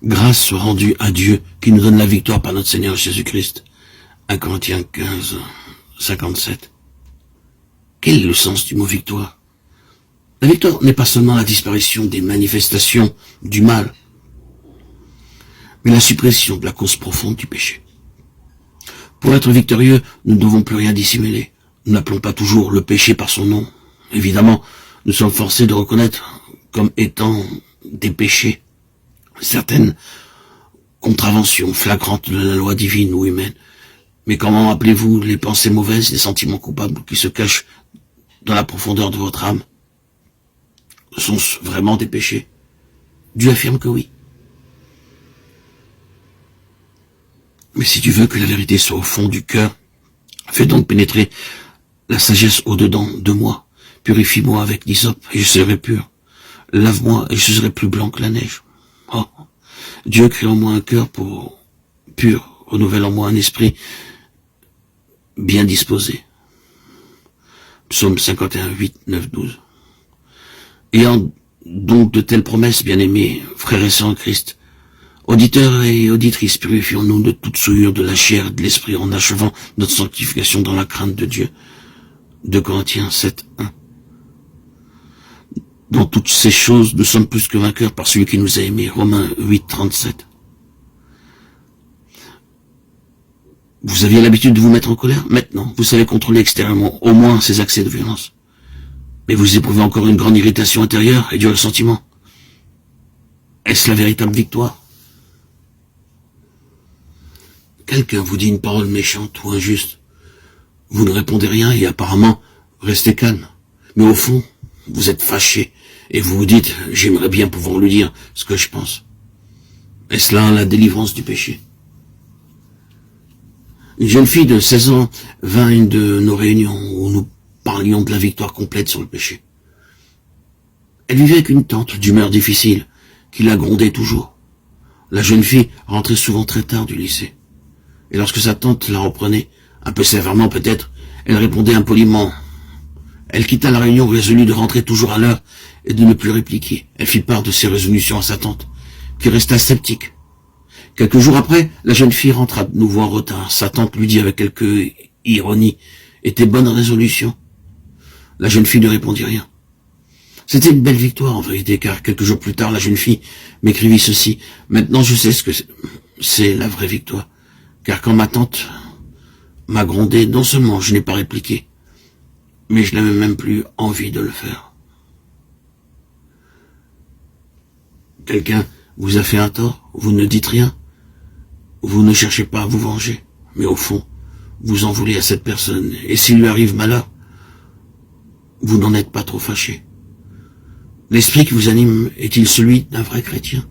Grâce soit rendue à Dieu qui nous donne la victoire par notre Seigneur Jésus-Christ. 1 Corinthiens 15, 57. Quel est le sens du mot victoire? La victoire n'est pas seulement la disparition des manifestations du mal, mais la suppression de la cause profonde du péché. Pour être victorieux, nous ne devons plus rien dissimuler. Nous n'appelons pas toujours le péché par son nom. Évidemment, nous sommes forcés de reconnaître comme étant des péchés certaines contraventions flagrantes de la loi divine ou humaine. Mais comment appelez-vous les pensées mauvaises, les sentiments coupables qui se cachent dans la profondeur de votre âme? Sont-ce vraiment des péchés? Dieu affirme que oui. Mais si tu veux que la vérité soit au fond du cœur, fais donc pénétrer la sagesse au-dedans de moi. Purifie-moi avec l'hysope et je serai pur. Lave-moi et je serai plus blanc que la neige. Oh, Dieu crée en moi un cœur pur, renouvelle en moi un esprit bien disposé. Psaume 51, 8, 9, 12. Ayant donc de telles promesses, bien-aimés, frères et sœurs en Christ, auditeurs et auditrices, purifions-nous de toute souillure de la chair et de l'esprit en achevant notre sanctification dans la crainte de Dieu. 2 Corinthiens 7, 1. Dans toutes ces choses, nous sommes plus que vainqueurs par celui qui nous a aimés. Romains 8, 37. Vous aviez l'habitude de vous mettre en colère? Maintenant, vous savez contrôler extérieurement au moins ces accès de violence. Mais vous éprouvez encore une grande irritation intérieure et du ressentiment. Est-ce la véritable victoire? Quelqu'un vous dit une parole méchante ou injuste. Vous ne répondez rien et apparemment, restez calme. Mais au fond, vous êtes fâché et vous vous dites, j'aimerais bien pouvoir lui dire ce que je pense. Est-ce là la délivrance du péché? Une jeune fille de 16 ans vint à une de nos réunions où nous parlions de la victoire complète sur le péché. Elle vivait avec une tante d'humeur difficile qui la grondait toujours. La jeune fille rentrait souvent très tard du lycée. Et lorsque sa tante la reprenait, un peu sévèrement peut-être, elle répondait impoliment. Elle quitta la réunion résolue de rentrer toujours à l'heure et de ne plus répliquer. Elle fit part de ses résolutions à sa tante, qui resta sceptique. Quelques jours après, la jeune fille rentra de nouveau en retard. Sa tante lui dit avec quelque ironie, « Et tes bonnes résolutions ?» La jeune fille ne répondit rien. C'était une belle victoire en vérité, car quelques jours plus tard, la jeune fille m'écrivit ceci. « Maintenant je sais ce que c'est la vraie victoire, car quand ma tante m'a grondé, non seulement je n'ai pas répliqué, mais je n'avais même plus envie de le faire. » Quelqu'un vous a fait un tort, vous ne dites rien, vous ne cherchez pas à vous venger, mais au fond, vous en voulez à cette personne, et s'il lui arrive malheur, vous n'en êtes pas trop fâché. L'esprit qui vous anime est-il celui d'un vrai chrétien?